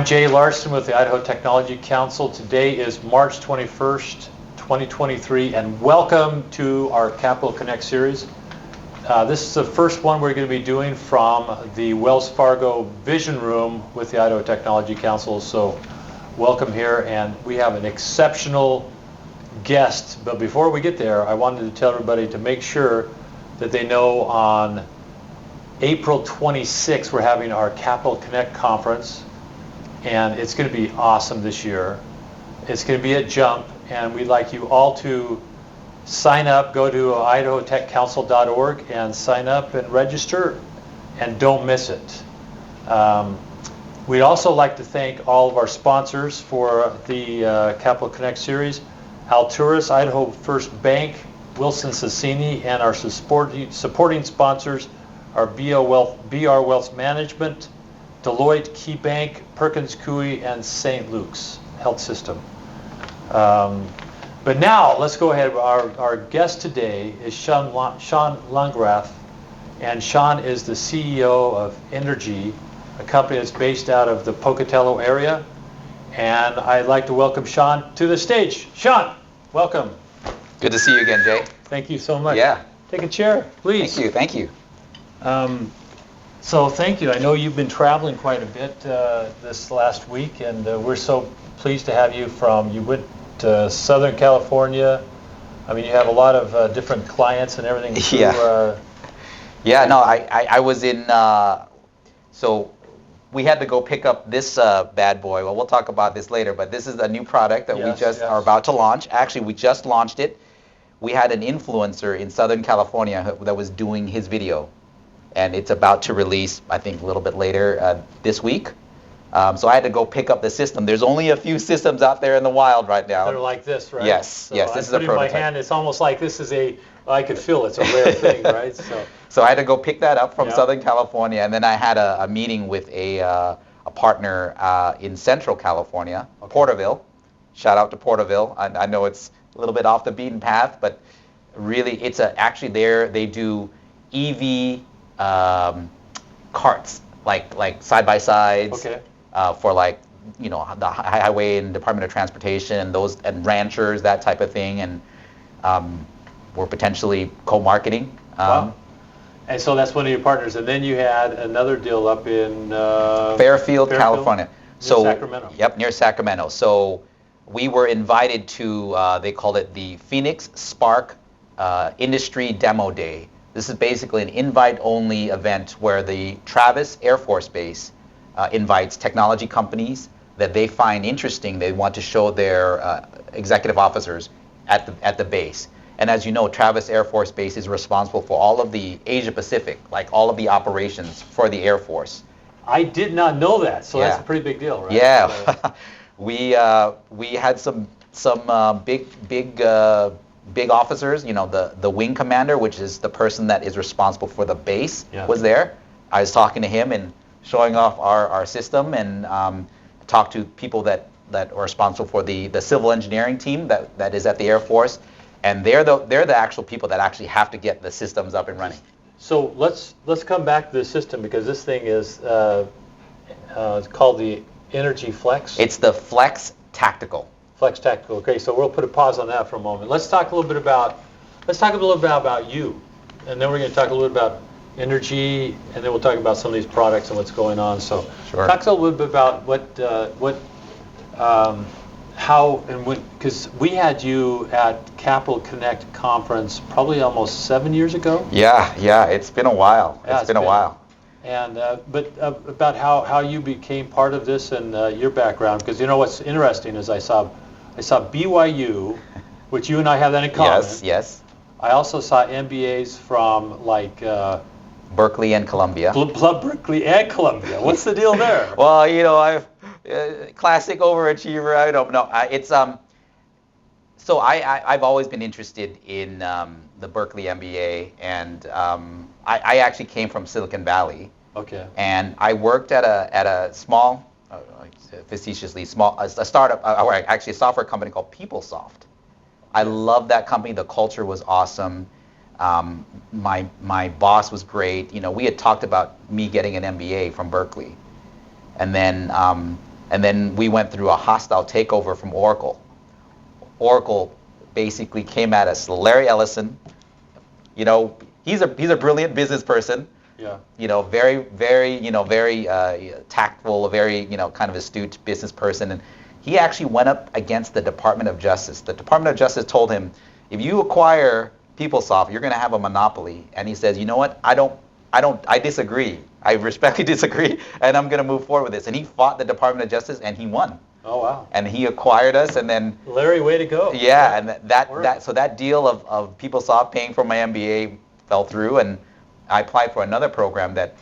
Jay Larsen with the Idaho Technology Council. Today is March 21st, 2023, and welcome to our Capital Connect series. This is the first one we're going to be doing from the Wells Fargo Vision Room with the Idaho Technology Council. So welcome here, and we have an exceptional guest. But before we get there, I wanted to tell everybody to make sure that they know on April 26th, we're having our Capital Connect conference, and it's going to be awesome this year. It's going to be at Jump, and we'd like you all to sign up. Go to idahotechcouncil.org and sign up and register, and don't miss it. We'd also like to thank all of our sponsors for the Capital Connect series: Alturas, Idaho First Bank, Wilson Sassini, and our supporting sponsors are BR Wealth Management, Deloitte, KeyBank, Perkins Coie, and St. Luke's Health System. But now let's go ahead. Our guest today is Sean Luangrath, and Sean is the CEO of Inergy, a company that's based out of the Pocatello area. And I'd like to welcome Sean to the stage. Sean, welcome. Good to see you again, Jay. Thank you so much. Yeah. Take a chair, please. Thank you. So thank you. I know you've been traveling quite a bit this last week, and we're so pleased to have you you went to Southern California. I mean, you have a lot of different clients and everything. I was in, so we had to go pick up this bad boy. Well, we'll talk about this later, but this is a new product that we just are about to launch. Actually, we just launched it. We had an influencer in Southern California that was doing his video, and it's about to release, I think, a little bit later this week. So I had to go pick up the system. There's only a few systems out there in the wild right now. They're like this, right? Yes, so this is a prototype. In my hand, it's almost like this is I could feel it's a rare thing, right? So I had to go pick that up from Southern California, and then I had a meeting with a partner in Central California, Porterville. Shout out to Porterville. I know it's a little bit off the beaten path, but really it's actually they do EV carts, like side-by-sides. Okay. For the highway and Department of Transportation and ranchers, that type of thing, and we're potentially co-marketing. Wow. And so that's one of your partners, and then you had another deal up in Fairfield, California. Near Sacramento. Yep, near Sacramento. So we were invited to they called it the Phoenix Spark Industry Demo Day. This is basically an invite-only event where the Travis Air Force Base invites technology companies that they find interesting. They want to show their executive officers at the base. And as you know, Travis Air Force Base is responsible for all of the Asia Pacific, like all of the operations for the Air Force. I did not know that, so that's a pretty big deal, right? Yeah, we had some big officers. The wing commander, which is the person that is responsible for the base, was there. I was talking to him and showing off our system, and talked to people that are responsible for the civil engineering team that is at the Air Force, and they're the actual people that actually have to get the systems up and running. So let's come back to the system, because this thing is it's called the Energy Flex. It's the Flex Tactical. Flex Tactical. Okay, so we'll put a pause on that for a moment. Let's talk a little bit about you, and then we're going to talk a little bit about Inergy, and then we'll talk about some of these products and what's going on. So, talk a little bit about how and when, because we had you at Capital Connect conference probably almost 7 years ago. Yeah, it's been a while. It's been a while. And but about how you became part of this and your background, because what's interesting is I saw BYU, which you and I have that in common. Yes. I also saw MBAs from Berkeley and Columbia. Berkeley and Columbia. What's the deal there? Well, I've classic overachiever. I don't know. So I've always been interested in the Berkeley MBA, and I actually came from Silicon Valley. Okay. And I worked at a small, facetiously small, a startup, actually a software company called PeopleSoft. I loved that company. The culture was awesome. My boss was great. We had talked about me getting an MBA from Berkeley, and then And then we went through a hostile takeover from Oracle. Oracle basically came at us. Larry Ellison, he's a brilliant business person. Yeah. Very tactful, a very kind of astute business person, and he actually went up against the Department of Justice. The Department of Justice told him, if you acquire PeopleSoft, you're going to have a monopoly. And he says, you know what? I disagree. I respectfully disagree, and I'm going to move forward with this. And he fought the Department of Justice, and he won. Oh, wow. And he acquired us, and then... Larry, way to go. Yeah, and that deal of PeopleSoft paying for my MBA fell through, and I applied for another program that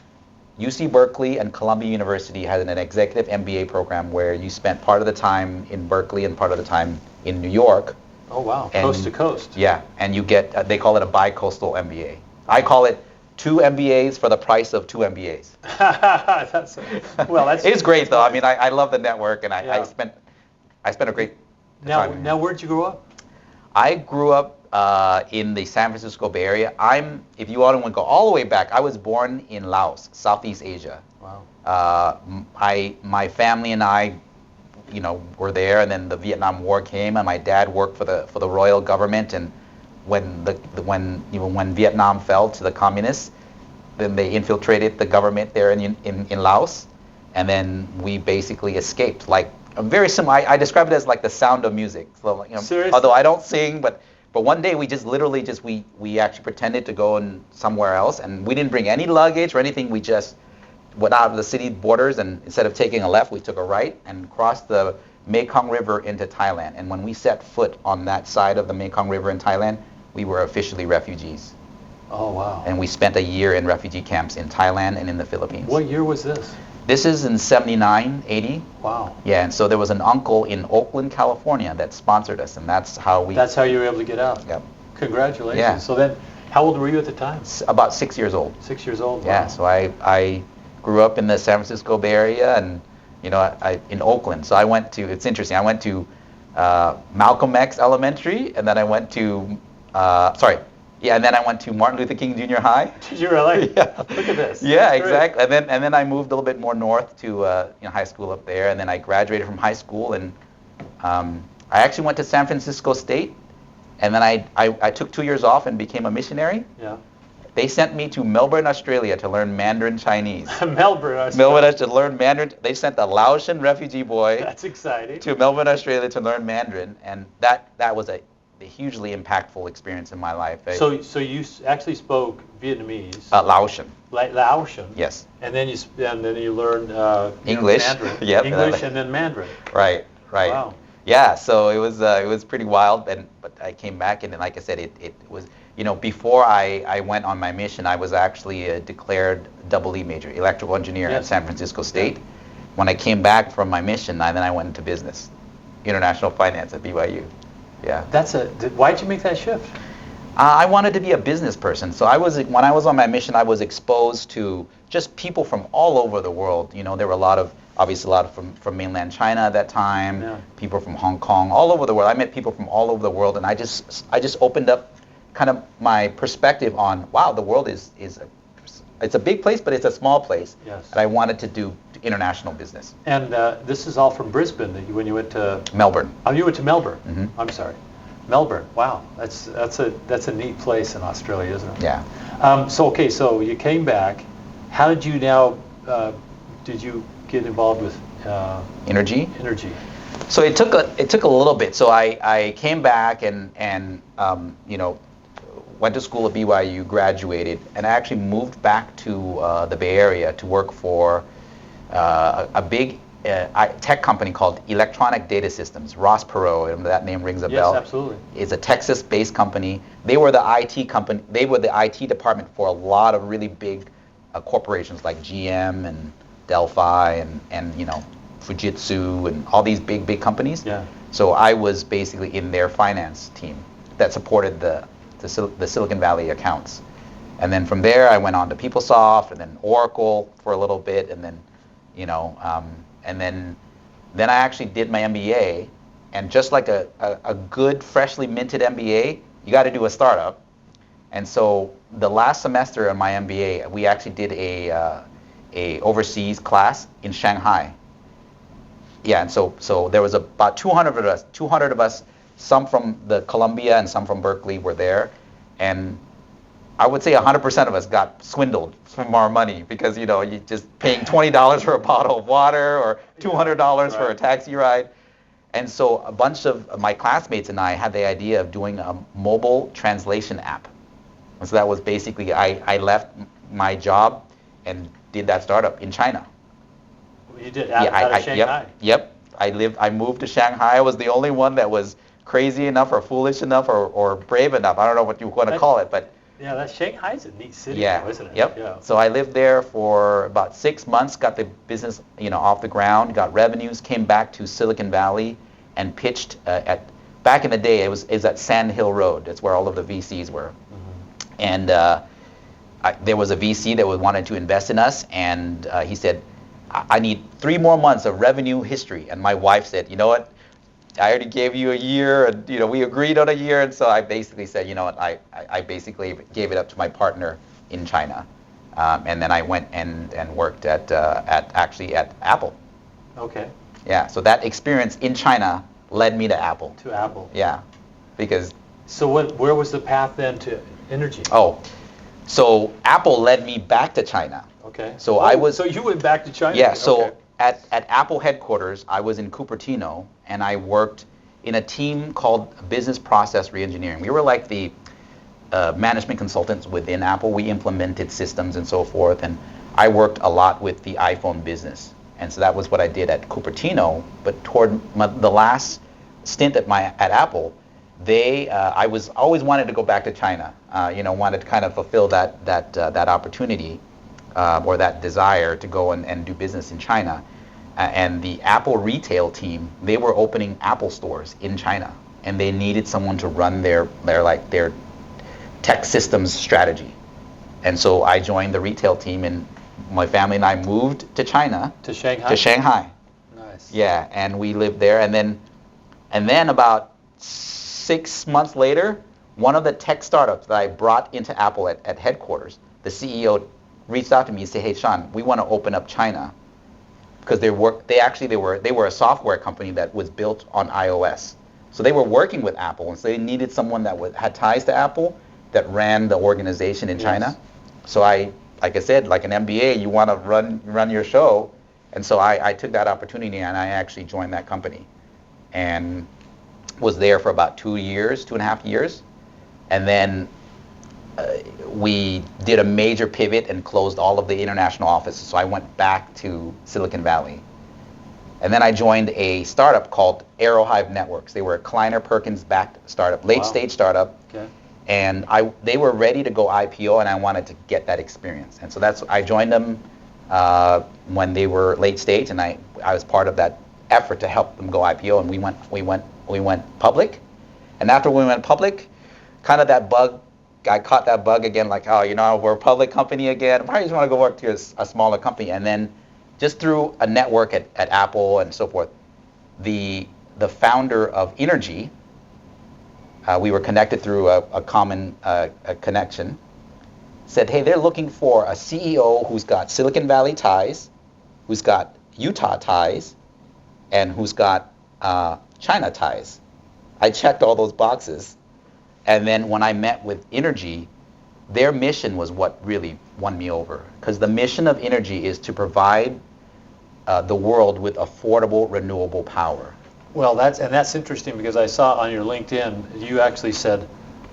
UC Berkeley and Columbia University had an executive MBA program where you spent part of the time in Berkeley and part of the time in New York. Oh, wow. Coast to coast. Yeah, and you get, they call it a bi-coastal MBA. I call it 2 MBAs for the price of 2 MBAs. It's great though. I mean, I love the network, and I spent a great time. Now, where'd you grow up? I grew up in the San Francisco Bay Area. If you want to go all the way back, I was born in Laos, Southeast Asia. Wow. My family and I, were there, and then the Vietnam War came, and my dad worked for the royal government, and when Vietnam fell to the communists, then they infiltrated the government there in Laos, and then we basically escaped. Like, very similar. I describe it as like the Sound of Music. So, Seriously? Although I don't sing, but one day we just literally we actually pretended to go somewhere else, and we didn't bring any luggage or anything. We just went out of the city borders, and instead of taking a left, we took a right and crossed the Mekong River into Thailand. And when we set foot on that side of the Mekong River in Thailand, we were officially refugees. Oh, wow. And we spent a year in refugee camps in Thailand and in the Philippines. What year was this? This is in 79, 80. Wow. Yeah, and so there was an uncle in Oakland, California that sponsored us, and that's how you were able to get out. Yep. Congratulations. Yeah. So then, how old were you at the time? About 6 years old. 6 years old. Yeah, wow. so I grew up in the San Francisco Bay Area, and in Oakland. So it's interesting, I went to Malcolm X Elementary, and then I went to and then I went to Martin Luther King Junior High. Did you really? Yeah. Look at this. Yeah, That's exactly. And then I moved a little bit more north to high school up there, and then I graduated from high school, and I actually went to San Francisco State, and then I took 2 years off and became a missionary. Yeah. They sent me to Melbourne, Australia to learn Mandarin Chinese. Melbourne, to learn Mandarin. They sent a Laotian refugee boy. That's exciting. To Melbourne, Australia to learn Mandarin, and that was a hugely impactful experience in my life. So you actually spoke Vietnamese. Laotian. Laotian. Yes. And then you learned English. Mandarin. Yep. English and then Mandarin. Right. Wow. Yeah. So it was pretty wild, but I came back, and then, like I said, it was before I went on my mission, I was actually a declared double E major, electrical engineer at San Francisco State. Yeah. When I came back from my mission, then I went into business, international finance at BYU. Yeah. Why'd you make that shift? I wanted to be a business person. So when I was on my mission, I was exposed to just people from all over the world. There were obviously a lot from mainland China at that time, people from Hong Kong, all over the world. I met people from all over the world, and I just opened up kind of my perspective on, wow, the world it's a big place, but it's a small place. Yes. And I wanted to do international business. And this is all from Brisbane when you went to Melbourne. Oh, you went to Melbourne. Mm-hmm. I'm sorry, Melbourne. Wow, that's a neat place in Australia, isn't it? Yeah. So you came back. How did you now? Did you get involved with Inergy? Inergy. So it took a little bit. So I came back and went to school at BYU, graduated, and I actually moved back to the Bay Area to work for a big tech company called Electronic Data Systems, Ross Perot. That name rings a bell. Yes, absolutely. It's a Texas-based company. They were the IT company. They were the IT department for a lot of really big corporations like GM and Delphi and Fujitsu and all these big companies. Yeah. So I was basically in their finance team that supported the Silicon Valley accounts. And then from there, I went on to PeopleSoft and then Oracle for a little bit, and then, and then I actually did my MBA. And just like a good, freshly minted MBA, you got to do a startup. And so the last semester of my MBA, we actually did a overseas class in Shanghai. Yeah, and so there was about 200 of us, some from the Columbia and some from Berkeley were there, and I would say 100% of us got swindled from our money because you just paying $20 for a bottle of water or $200 for a taxi ride. And so a bunch of my classmates and I had the idea of doing a mobile translation app. And so that was basically, I left my job and did that startup in China. You did out of Shanghai? Yep. I moved to Shanghai. I was the only one that was crazy enough or foolish enough or brave enough. I don't know what you want to call it, but yeah, Shanghai's a neat city, yeah, isn't it? Yep. Yeah. So I lived there for about 6 months, got the business, off the ground, got revenues, came back to Silicon Valley, and pitched back in the day. It was at Sand Hill Road. That's where all of the VCs were, and there was a VC that wanted to invest in us, and he said, "I need 3 more months of revenue history." And my wife said, "You know what? I already gave you a year, and we agreed on a year." And so I basically said, "You know what? I basically gave it up to my partner in China, and then I went and worked at Apple." Okay. Yeah. So that experience in China led me to Apple. To Apple. Yeah, because. So where was the path then to Inergy? Oh, so Apple led me back to China. Okay. So So you went back to China? Yeah. So. Okay. At Apple headquarters, I was in Cupertino, and I worked in a team called Business Process Reengineering. We were like the management consultants within Apple. We implemented systems and so forth, and I worked a lot with the iPhone business. And so that was what I did at Cupertino. But toward the last stint at Apple, I was always wanted to go back to China. Wanted to kind of fulfill that opportunity. Or that desire to go and do business in China. And the Apple retail team, they were opening Apple stores in China, and they needed someone to run their tech systems strategy. And so I joined the retail team, and my family and I moved to China. To Shanghai? To Shanghai. Nice. Yeah, and we lived there, and then about 6 months later, one of the tech startups that I brought into Apple at headquarters, the CEO reached out to me and said, "Hey, Sean, we want to open up China," because they were a software company that was built on iOS. So they were working with Apple, and so they needed someone that had ties to Apple that ran the organization in China. So like I said, like an MBA, you want to run your show, and so I took that opportunity and I actually joined that company, and was there for about 2.5 years, and then. We did a major pivot and closed all of the international offices. So I went back to Silicon Valley. And then I joined a startup called Aerohive Networks. They were a Kleiner Perkins-backed startup, late-stage startup. Okay. And they were ready to go IPO, and I wanted to get that experience. And so I joined them when they were late stage, and I was part of that effort to help them go IPO. And we went public. And after we went public, kind of that bug. I caught that bug again, like, we're a public company again. Why do you want to go work to a smaller company? And then just through a network at Apple and so forth, the founder of Inergy, we were connected through a common connection, said, hey, they're looking for a CEO who's got Silicon Valley ties, who's got Utah ties, and who's got China ties. I checked all those boxes. And then when I met with Inergy, their mission was what really won me over. Because the mission of Inergy is to provide the world with affordable, renewable power. Well, that's interesting because I saw on your LinkedIn, you actually said,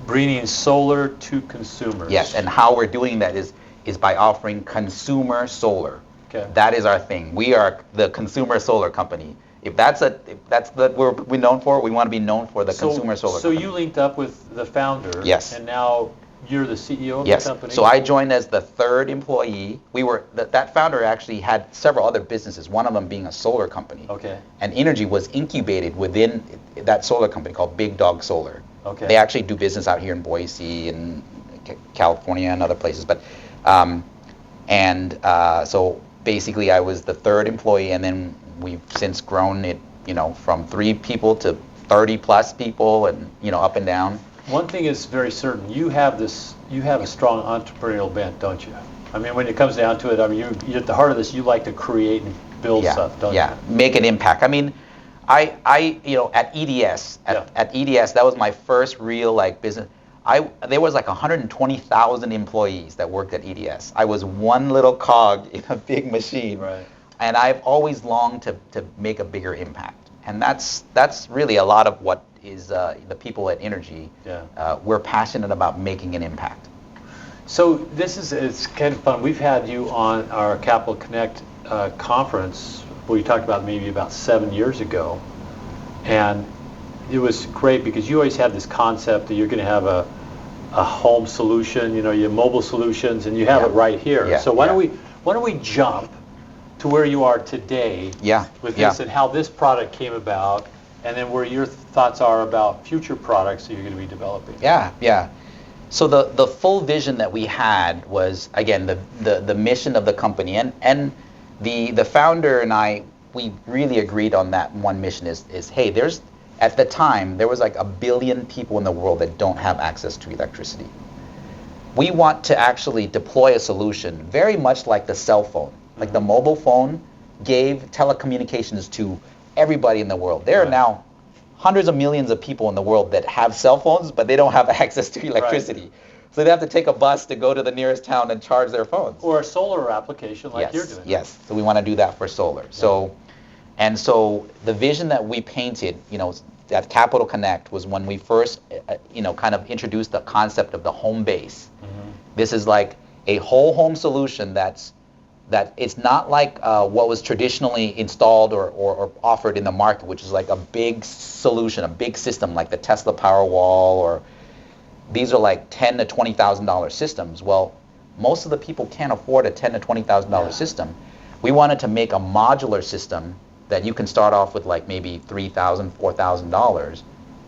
bringing solar to consumers. Yes, and how we're doing that is by offering consumer solar. Okay. That is our thing. We are the consumer solar company. If that's what we're known for, we want to be known for the consumer solar company. So you linked up with the founder. Yes. And now you're the CEO of the company? So I joined as the third employee. That founder actually had several other businesses, one of them being a solar company. Okay. And Inergy was incubated within that solar company called Big Dog Solar. Okay. They actually do business out here in Boise and California and other places. But so basically I was the third employee, and then we've since grown it, from 3 people to 30 plus people, and up and down. One thing is very certain: you have a strong entrepreneurial bent, don't you? I mean, when it comes down to it, you're at the heart of this. You like to create build stuff, don't you? Make an impact. I mean, at EDS, at EDS, that was my first real like business. There was like 120,000 employees that worked at EDS. I was one little cog in a big machine, right. And I've always longed to make a bigger impact. And that's really a lot of what is the people at Inergy. We're passionate about making an impact. So it's kind of fun. We've had you on our Capital Connect conference, we talked about maybe about 7 years ago, and it was great because you always have this concept that you're going to have a home solution, you have mobile solutions, and you have it right here. So why don't we jump to where you are today with this and how this product came about, and then where your thoughts are about future products that you're going to be developing. So the full vision that we had was, again, the mission of the company, and the founder and I, we really agreed on that one mission is hey, at the time, there was like 1 billion people in the world that don't have access to electricity. We want to actually deploy a solution very much like the cell phone. Like the mobile phone gave telecommunications to everybody in the world. There are now hundreds of millions of people in the world that have cell phones, but they don't have access to electricity. Right. So they have to take a bus to go to the nearest town and charge their phones. Or a solar application like you're doing. Yes, so we want to do that for solar. So the vision that we painted, at Capital Connect was when we first, kind of introduced the concept of the home base. This is like a whole home solution that it's not like what was traditionally installed or offered in the market, which is like a big solution, a big system like the Tesla Powerwall, or these are like $10,000 to $20,000 systems. Well, most of the people can't afford a $10,000 to $20,000 system. We wanted to make a modular system that you can start off with like maybe $3,000, $4,000,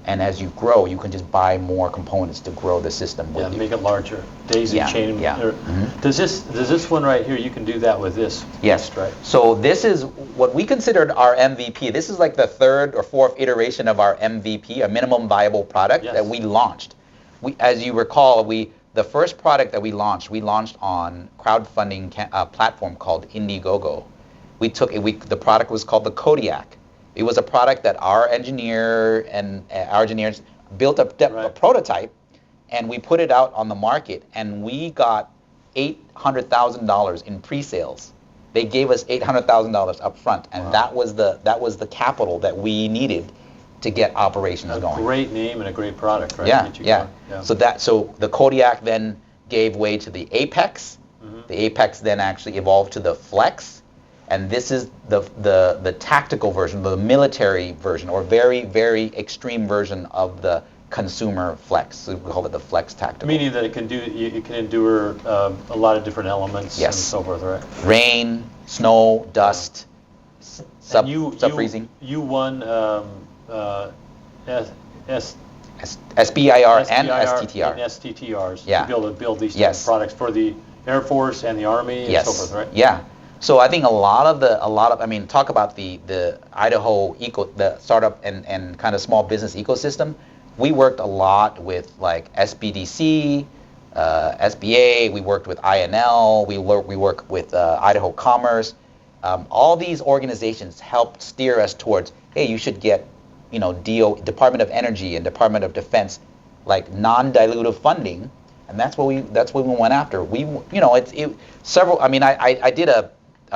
and as you grow, you can just buy more components to grow the system with you. Make it larger. Daisy chain. Does this one right here? You can do that with this. Yes. Right. So this is what we considered our MVP. This is like the third or fourth iteration of our MVP, a minimum viable product that we launched. As you recall, the first product that we launched on crowdfunding platform called Indiegogo. The product was called the Kodiak. It was a product that our engineers built a prototype, and we put it out on the market, and we got $800,000 in pre-sales. They gave us $800,000 up front, and that was the capital that we needed to get operations going. A great name and a great product, right? Yeah. So the Kodiak then gave way to the Apex. The Apex then actually evolved to the Flex. And this is the tactical version, the military version, or very, very extreme version of the consumer Flex. So we call it the Flex Tactical. Meaning that it can endure a lot of different elements and so forth, right? Rain, snow, dust, sub-freezing. You won SBIR and STTR. And STTRs to be able to build these products for the Air Force and the Army and so forth, right? Yeah. So I think talk about the Idaho the startup and kind of small business ecosystem. We worked a lot with like SBDC, SBA. We worked with INL. We work with Idaho Commerce. All these organizations helped steer us towards, hey, you should get, Department of Energy and Department of Defense, like non-dilutive funding, and that's what we went after. I did a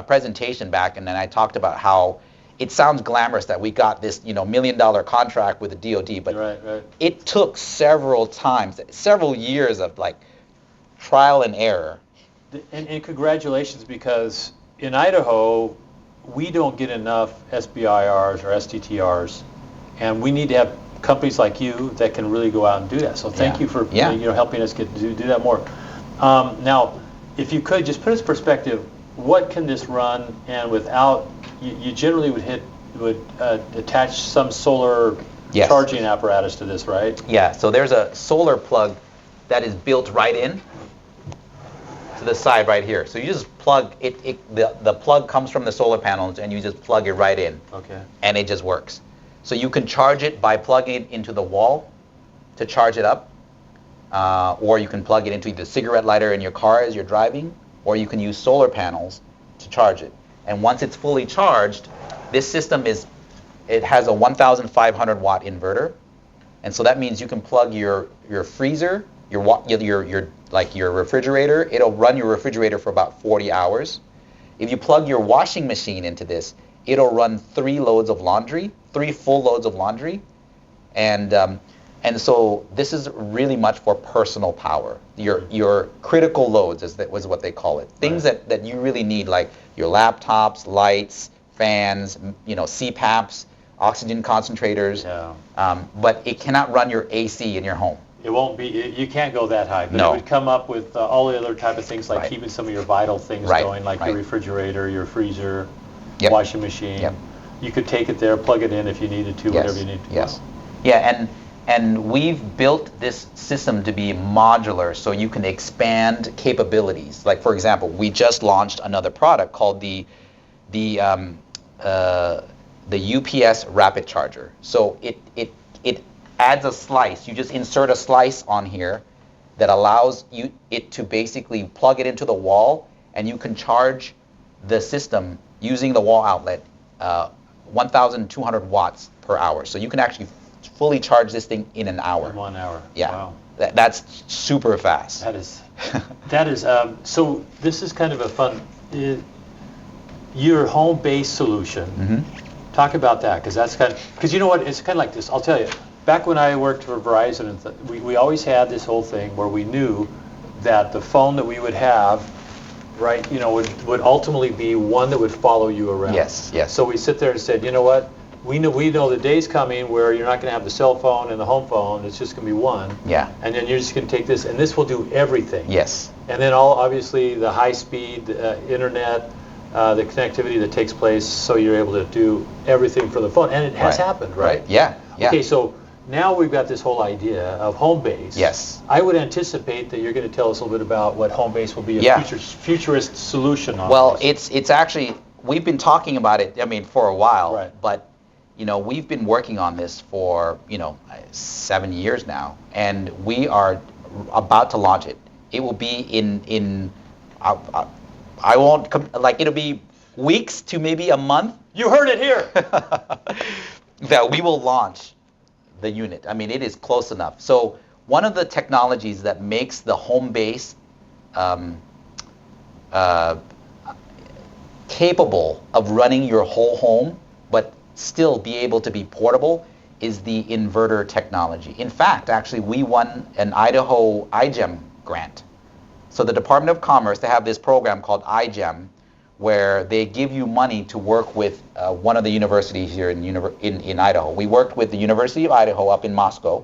presentation back, and then I talked about how it sounds glamorous that we got this, $1 million contract with the DoD, but it took several years of like trial and error. And congratulations, because in Idaho, we don't get enough SBIRs or STTRs, and we need to have companies like you that can really go out and do that. So thank you for helping us do that more. Now, if you could just put us in perspective, what can this run, and without you generally would attach some solar charging apparatus to this, right? Yeah. So there's a solar plug that is built right in to the side right here. So you just plug it. The plug comes from the solar panels, and you just plug it right in. Okay. And it just works. So you can charge it by plugging it into the wall to charge it up, or you can plug it into the cigarette lighter in your car as you're driving, or you can use solar panels to charge it. And once it's fully charged, this system it has a 1,500 watt inverter. And so that means you can plug your freezer, your refrigerator. It'll run your refrigerator for about 40 hours. If you plug your washing machine into this, it'll run 3 loads of laundry, 3 full loads of laundry. And so this is really much for personal power. Your critical loads was what they call it. Things that you really need, like your laptops, lights, fans, CPAPs, oxygen concentrators. Yeah. But it cannot run your AC in your home. It won't be, you can't go that high, but No. it would come up with all the other type of things like keeping some of your vital things going, like your refrigerator, your freezer, washing machine. Yep. You could take it there, plug it in if you needed to, whatever you need to. Yes. Yeah, and we've built this system to be modular so you can expand capabilities. Like, for example, we just launched another product called the UPS rapid charger. So it adds a slice. You just insert a slice on here that allows it to basically plug it into the wall, and you can charge the system using the wall outlet 1,200 watts per hour. So you can actually fully charge this thing in an hour. In 1 hour. Yeah. Wow. That's super fast. That is, so this is kind of a fun, your home-based solution. Mm-hmm. Talk about that, because you know what, it's kind of like this. I'll tell you, back when I worked for Verizon, we always had this whole thing where we knew that the phone that we would have, would ultimately be one that would follow you around. Yes, yes. So we sit there and said, you know what, we know the day's coming where you're not going to have the cell phone and the home phone. It's just going to be one. Yeah. And then you're just going to take this, and this will do everything. Yes. And then obviously the high-speed internet, the connectivity that takes place, so you're able to do everything from the phone. And it has happened, right? Yeah. Okay, so now we've got this whole idea of home base. Yes. I would anticipate that you're going to tell us a little bit about what home base will be a futurist solution on. Well, it's actually, we've been talking about it, for a while. Right. But, we've been working on this for, 7 years now, and we are about to launch it. It will be it'll be weeks to maybe a month. You heard it here. That we will launch the unit. It is close enough. So one of the technologies that makes the home base capable of running your whole home, but still be able to be portable, is the inverter technology. In fact, actually, we won an Idaho iGEM grant. So the Department of Commerce, they have this program called iGEM, where they give you money to work with one of the universities here in Idaho. We worked with the University of Idaho up in Moscow,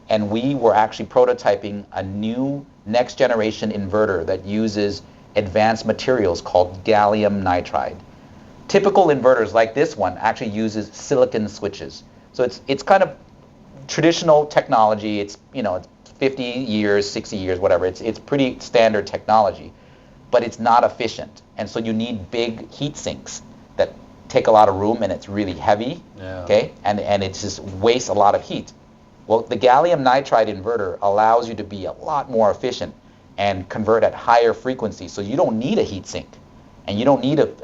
and we were actually prototyping a new next generation inverter that uses advanced materials called gallium nitride. Typical inverters like this one actually uses silicon switches. So it's kind of traditional technology. It's 50 years, 60 years, whatever. It's pretty standard technology, but it's not efficient. And so you need big heat sinks that take a lot of room, and it's really heavy, okay? And it just wastes a lot of heat. Well, the gallium nitride inverter allows you to be a lot more efficient and convert at higher frequencies. So you don't need a heat sink, and you don't need it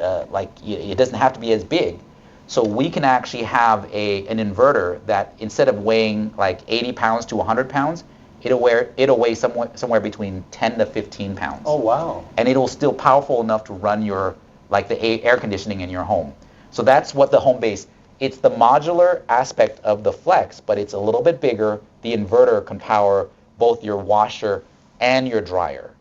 doesn't have to be as big. So we can actually have an inverter that, instead of weighing like 80 pounds to 100 pounds, it'll weigh somewhere between 10 to 15 pounds. Oh, wow. And it'll still powerful enough to run the air conditioning in your home. So that's what the home base, it's the modular aspect of the Flex, but it's a little bit bigger. The inverter can power both your washer and your dryer.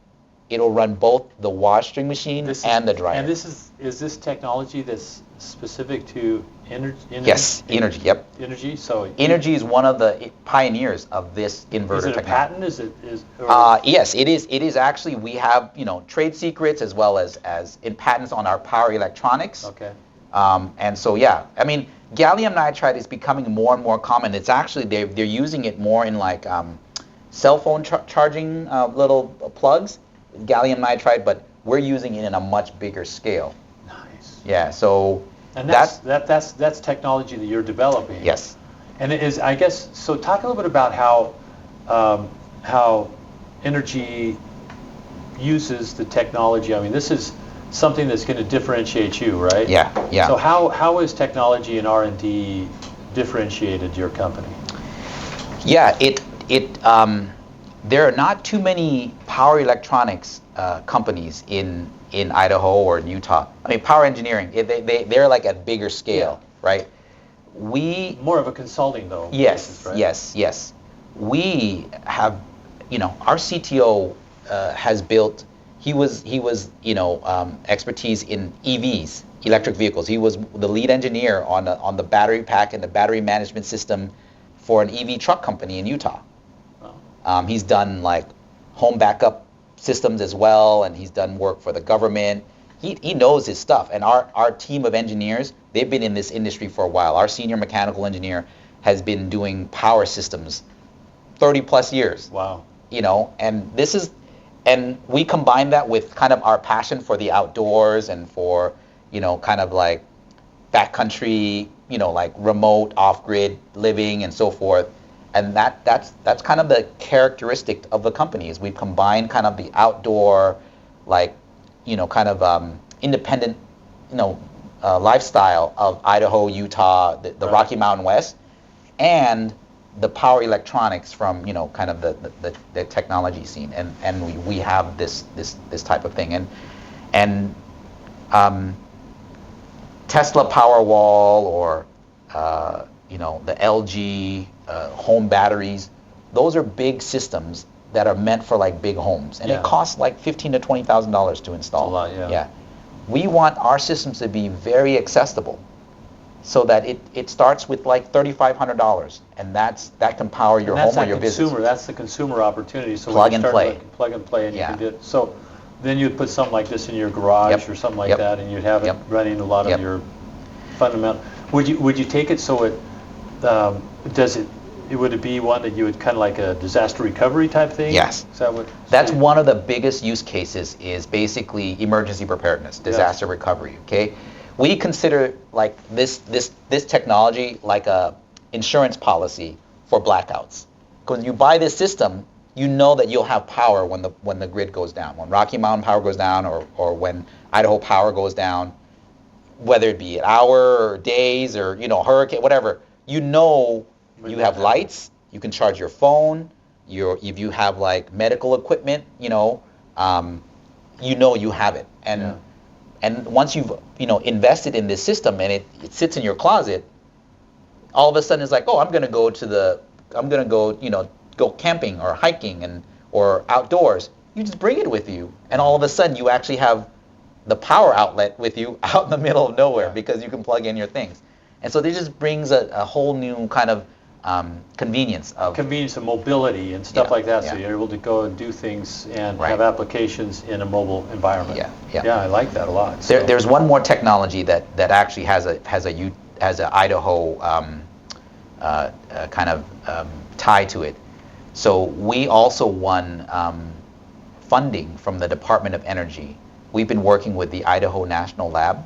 It'll run both the washing machine and the dryer. And is this technology that's specific to Inergy? Yes, Inergy, yep. Inergy, so Inergy is one of the pioneers of this inverter technology. Is it a patent? Yes, it is. It is actually, we have trade secrets as well as in patents on our power electronics. Okay. And so gallium nitride is becoming more and more common. It's actually they're using it more in cell phone charging little plugs, gallium nitride, but we're using it in a much bigger scale. Nice. Yeah. So. And that's technology that you're developing. Yes. And it is, I guess, so talk a little bit about how Inergy uses the technology. This is something that's going to differentiate you, right? Yeah, yeah. So how is technology and R&D differentiated your company? Yeah, there are not too many power electronics companies in Idaho or in Utah. I mean, power engineering, they're like at bigger scale, right? We more of a consulting though. Yes, basis, right? yes. We have, our CTO has built. He was expertise in EVs, electric vehicles. He was the lead engineer on the battery pack and the battery management system for an EV truck company in Utah. Wow. He's done like home backup systems as well, and he's done work for the government. He knows his stuff, and our team of engineers, they've been in this industry for a while. Our senior mechanical engineer has been doing power systems 30 plus years. Wow. And we combine that with kind of our passion for the outdoors and for, kind of like backcountry, like remote off-grid living and so forth. And that's kind of the characteristic of the company is we combine kind of the outdoor, like, kind of independent, lifestyle of Idaho, Utah, the Right. Rocky Mountain West, and the power electronics from kind of the technology scene, and we have this type of thing, and Tesla Powerwall or the LG home batteries, those are big systems that are meant for like big homes, and Yeah. it costs like $15,000 to $20,000 to install. That's a lot, yeah. We want our systems to be very accessible, so that it starts with like $3,500, and that can power your home or your business. That's the consumer opportunity. So Plug when you and start play. looking, plug and play, and Yeah. you can do it. So then you'd put something like this in your garage Yep. or something like Yep. that, and you'd have it Yep. running a lot Yep. of your fundamental. Would you take it so it would it be one that you would kind of like a disaster recovery type thing? Yes. Is that what? That's one of the biggest use cases is basically emergency preparedness, disaster recovery, okay? We consider like this technology like a insurance policy for blackouts. Because when you buy this system, you know that you'll have power when the grid goes down. When Rocky Mountain Power goes down or when Idaho Power goes down, whether it be an hour or days or hurricane, whatever, you have lights, you can charge your phone, if you have like medical equipment, you have it. And once you've invested in this system and it sits in your closet, all of a sudden it's like, oh, I'm gonna go camping or hiking or outdoors. You just bring it with you, and all of a sudden you actually have the power outlet with you out in the middle of nowhere because you can plug in your things. And so this just brings a whole new kind of convenience of mobility and stuff like that. So yeah. you're able to go and do things and Right. have applications in a mobile environment. Yeah. I like that a lot. So. There's one more technology that actually has a Idaho kind of tie to it. So we also won funding from the Department of Energy. We've been working with the Idaho National Lab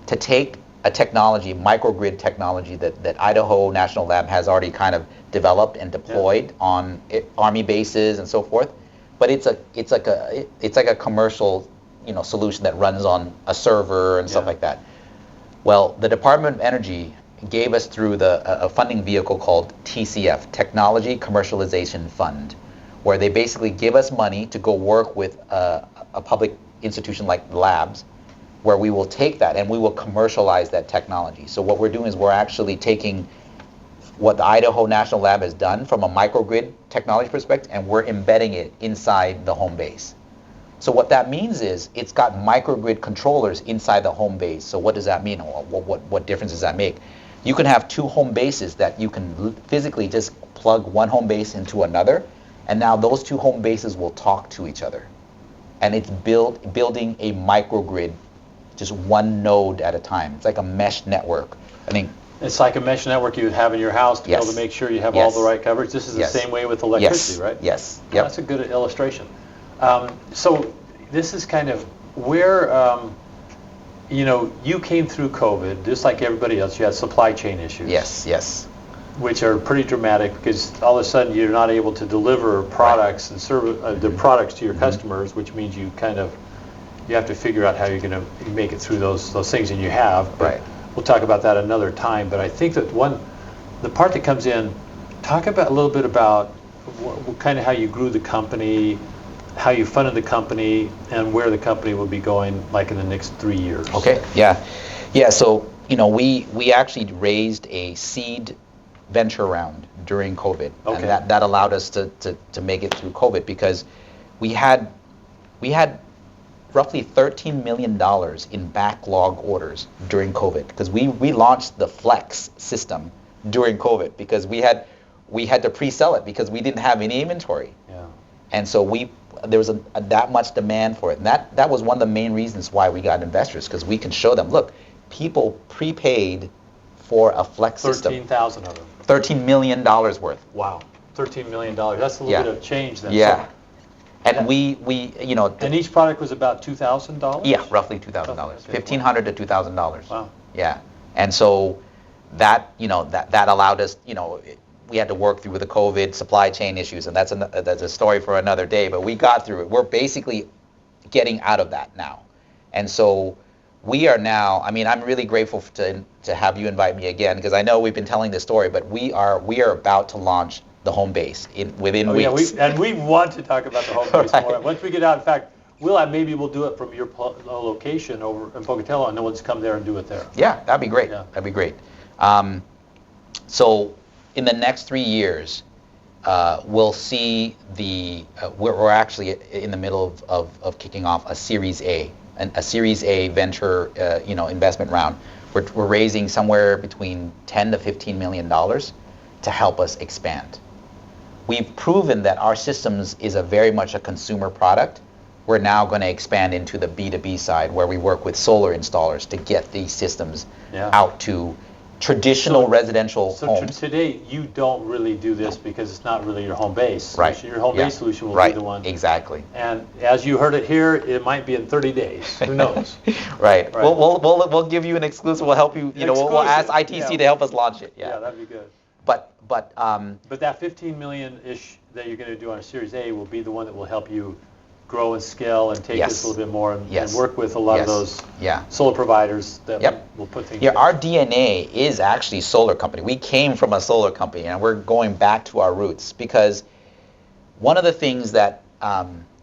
to take a technology, microgrid technology that Idaho National Lab has already kind of developed and deployed on Army bases and so forth. But it's like a commercial solution that runs on a server and stuff like that. Well, the Department of Energy gave us through a funding vehicle called TCF, Technology Commercialization Fund, where they basically give us money to go work with a public institution like labs, where we will take that and we will commercialize that technology. So what we're doing is we're actually taking what the Idaho National Lab has done from a microgrid technology perspective, and we're embedding it inside the home base. So what that means is it's got microgrid controllers inside the home base. So what does that mean? What difference does that make? You can have two home bases that you can physically just plug one home base into another, and now those two home bases will talk to each other. And it's building a microgrid, just one node at a time. It's like a mesh network. I think it's like a mesh network you would have in your house to be able to make sure you have all the right coverage. This is the same way with electricity, right? Yes. Yep. That's a good illustration. So this is kind of where, you came through COVID, just like everybody else. You had supply chain issues. Yes. Which are pretty dramatic because all of a sudden you're not able to deliver products and serve the products to your customers, which means you kind of you have to figure out how you're going to make it through those things, and you have. Right. We'll talk about that another time. But I think that the part that comes in, talk about a little bit about kind of how you grew the company, how you funded the company, and where the company will be going like in the next 3 years. Okay. Yeah. So we actually raised a seed venture round during COVID, Okay. and that allowed us to make it through COVID, because we had roughly $13 million in backlog orders during COVID, because we launched the Flex system during COVID, because we had to pre-sell it because we didn't have any inventory. Yeah. And so there was that much demand for it, and that was one of the main reasons why we got investors, because we can show them, look, people prepaid for a Flex system. 13,000 of them. $13 million worth. Wow. $13 million. That's a little bit of change then. Yeah. So, And we and each product was about $2,000? Yeah, roughly $2,000. Okay. $1,500 to $2,000. Wow. Yeah. And so that allowed us, we had to work through the COVID supply chain issues, and that's a story for another day, but we got through it. We're basically getting out of that now. And so we are now, I'm really grateful to have you invite me again, because I know we've been telling this story, but we are about to launch the home base within weeks. Yeah, we want to talk about the home base Right. more. Once we get out, in fact, maybe we'll do it from your location over in Pocatello, and no one's come there and do it there. Yeah, that'd be great. Yeah. That'd be great. So in the next 3 years, we'll see we're actually in the middle of kicking off a Series A, a Series A venture investment round. We're raising somewhere between $10 to $15 million to help us expand. We've proven that our systems is very much a consumer product. We're now going to expand into the B2B side, where we work with solar installers to get these systems out to traditional residential homes. So today, you don't really do this because it's not really your home base. Right. Your home base solution will be the one. Exactly. And as you heard it here, it might be in 30 days. Who knows? Right. We'll give you an exclusive. We'll help you. We'll ask ITC to help us launch it. Yeah, that'd be good. But that 15 million-ish that you're going to do on a Series A will be the one that will help you grow and scale and take this a little bit more and work with a lot of those solar providers that will put things together. Our DNA is actually solar company. We came from a solar company, and we're going back to our roots, because one of the things that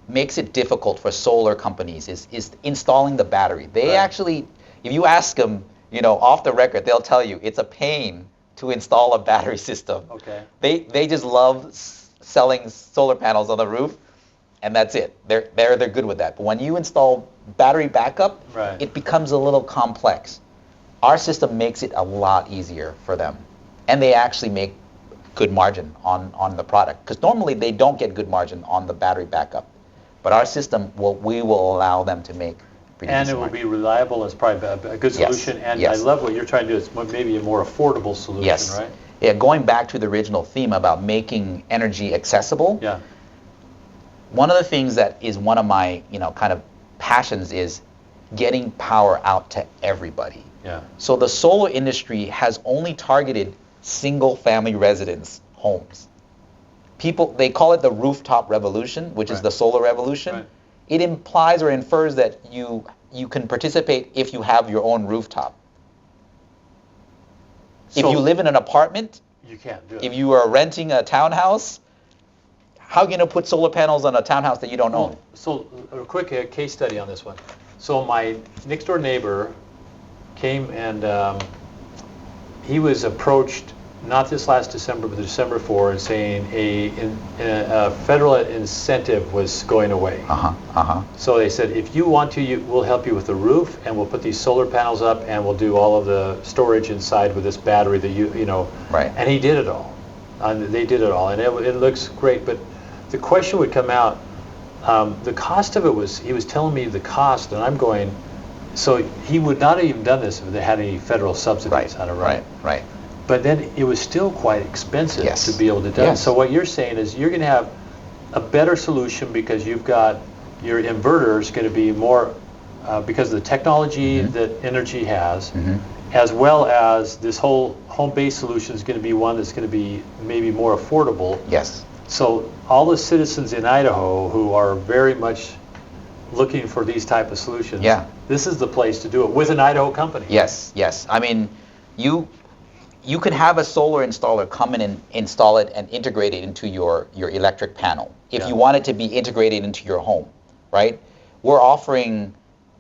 makes it difficult for solar companies is installing the battery. They actually, if you ask them, off the record, they'll tell you it's a pain to install a battery system. Okay. They just love selling solar panels on the roof, and that's it. They're good with that. But when you install battery backup, it becomes a little complex. Our system makes it a lot easier for them, and they actually make good margin on the product, because normally they don't get good margin on the battery backup. But our system we will allow them to make pretty and decent it will margin. be reliable. It's probably a good solution. And I love what you're trying to do. It's maybe a more affordable solution, right? Yeah, going back to the original theme about making energy accessible. Yeah. One of the things that is one of my, kind of passions is getting power out to everybody. Yeah. So the solar industry has only targeted single-family residence homes. People, they call it the rooftop revolution, which is the solar revolution. Right. It implies or infers that you can participate if you have your own rooftop. If you live in an apartment, you can't do it. If you are renting a townhouse, how are you going to put solar panels on a townhouse that you don't own? So a quick case study on this one. So my next door neighbor came and he was approached, not this last December, but December 4, and saying a federal incentive was going away. So they said, if you want to, we'll help you with the roof, and we'll put these solar panels up, and we'll do all of the storage inside with this battery that you know. Right. And he did it all. They did it all, and it looks great. But the question would come out, the cost of it was, he was telling me the cost, and I'm going, so he would not have even done this if they had any federal subsidies on it, Right. But then it was still quite expensive to be able to do it. So what you're saying is you're going to have a better solution because you've got your inverter is going to be more, because of the technology that Inergy has, as well as this whole home-based solution is going to be one that's going to be maybe more affordable. Yes. So all the citizens in Idaho who are very much looking for these type of solutions, Yeah. this is the place to do it with an Idaho company. Yes, yes. I mean, you could have a solar installer come in and install it and integrate it into your electric panel. If you want it to be integrated into your home, right? We're offering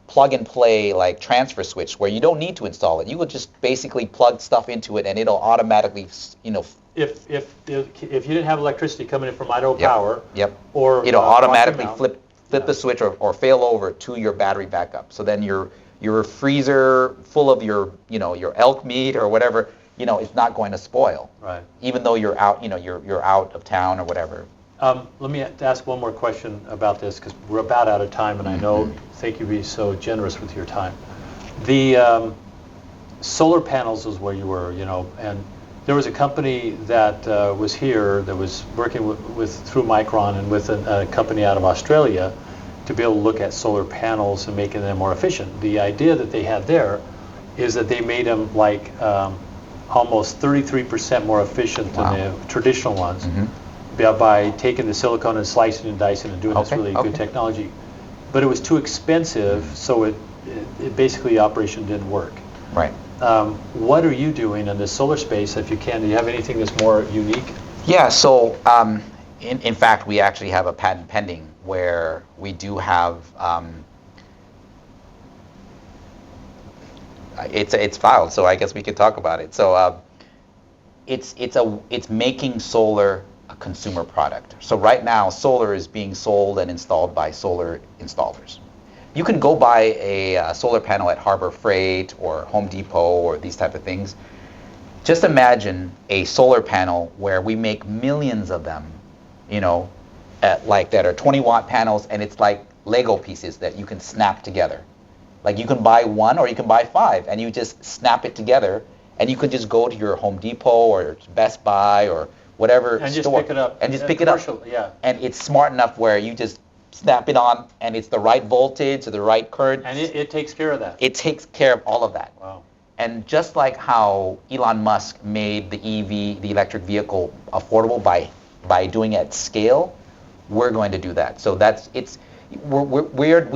plug and play like transfer switch where you don't need to install it. You would just basically plug stuff into it and it'll automatically, If you didn't have electricity coming in from Idaho Power, or it'll automatically Mountain, flip the switch or fail over to your battery backup. So then your freezer full of your elk meat or whatever, it's not going to spoil. Right. Even though you're out, you're out of town or whatever. Let me ask one more question about this because we're about out of time, and I know, thank you for being so generous with your time. The solar panels is where you were, and there was a company that was here that was working through Micron and with a company out of Australia to be able to look at solar panels and making them more efficient. The idea that they had there is that they made them like almost 33% more efficient than the traditional ones by taking the silicone and slicing and dicing and doing this really good technology. But it was too expensive, so it basically operation didn't work. Right. What are you doing in the solar space, if you can? Do you have anything that's more unique? Yeah, so in fact, we actually have a patent pending where we do have, it's filed, so I guess we could talk about it. So it's making solar a consumer product. So right now, solar is being sold and installed by solar installers. You can go buy a solar panel at Harbor Freight or Home Depot or these type of things. Just imagine a solar panel where we make millions of them, that are 20-watt panels, and it's like Lego pieces that you can snap together. Like you can buy one or you can buy 5, and you just snap it together, and you can just go to your Home Depot or Best Buy or whatever and store, just pick it up. And just pick it up. Yeah. And it's smart enough where you just snap it on, and it's the right voltage or the right current. And it takes care of that. It takes care of all of that. Wow. And just like how Elon Musk made the EV, the electric vehicle, affordable by doing it at scale, we're going to do that. So we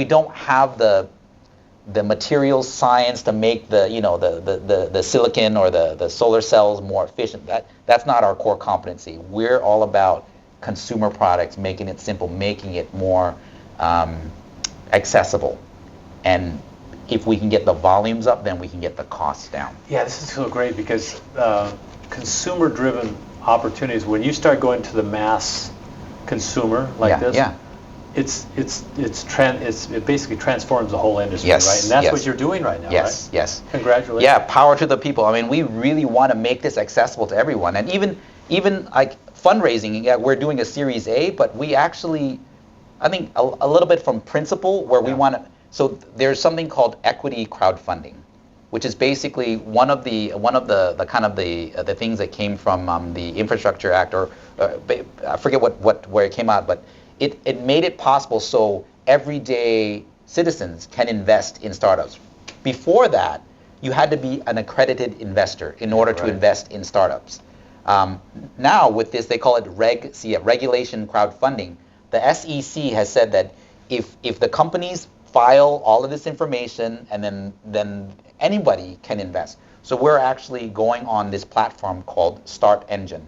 don't have the materials science to make the silicon or the solar cells more efficient. That's not our core competency. We're all about consumer products, making it simple, making it more accessible. And if we can get the volumes up, then we can get the costs down. Yeah, this is so great because consumer-driven opportunities, when you start going to the mass consumer like this, it basically transforms the whole industry, right? And that's what you're doing right now, right? Yes. Congratulations. Yeah, power to the people. I mean, we really want to make this accessible to everyone. And even like fundraising, we're doing a Series A, but we actually, I think a little bit from principle where we want to, so there's something called equity crowdfunding, which is basically one of the kind of the things that came from the Infrastructure Act, or I forget where it came out, but it made it possible so everyday citizens can invest in startups. Before that, you had to be an accredited investor in order to invest in startups. Now with this, they call it regulation crowdfunding. The SEC has said that if the companies file all of this information, and then anybody can invest. So we're actually going on this platform called Start Engine.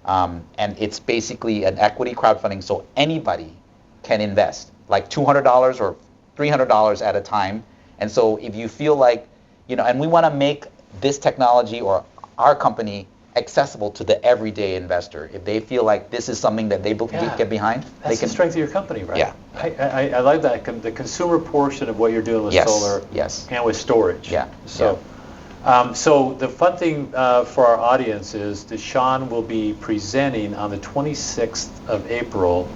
And it's basically an equity crowdfunding, so anybody can invest, like $200 or $300 at a time. And so if you feel like, and we want to make this technology or our company accessible to the everyday investor. If they feel like this is something that they get behind, that's the strength of your company, right? Yeah. I like that, the consumer portion of what you're doing with solar and with storage. Yeah. So the fun thing for our audience is that Sean will be presenting on the 26th of April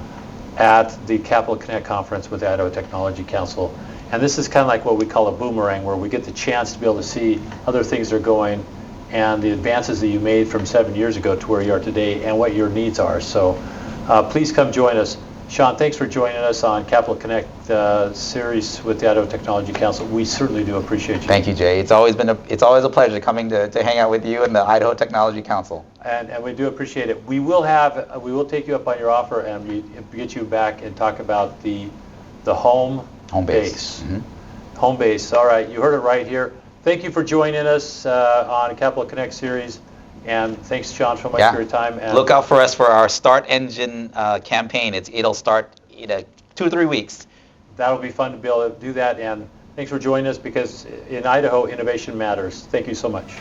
at the Capital Connect conference with the Idaho Technology Council. And this is kind of like what we call a boomerang, where we get the chance to be able to see other things that are going and the advances that you made from 7 years ago to where you are today and what your needs are. So please come join us. Sean, thanks for joining us on Capital Connect series with the Idaho Technology Council. We certainly do appreciate you. Thank you, Jay. It's always a pleasure coming to hang out with you and the Idaho Technology Council. And we do appreciate it. We will take you up on your offer and we get you back and talk about the the home base. base. Home base. All right, you heard it right here. Thank you for joining us on Capital Connect series, and thanks, John, so much for your time. And look out for us for our Start Engine campaign. It'll start in 2 or 3 weeks. That'll be fun to be able to do that, and thanks for joining us, because in Idaho, innovation matters. Thank you so much.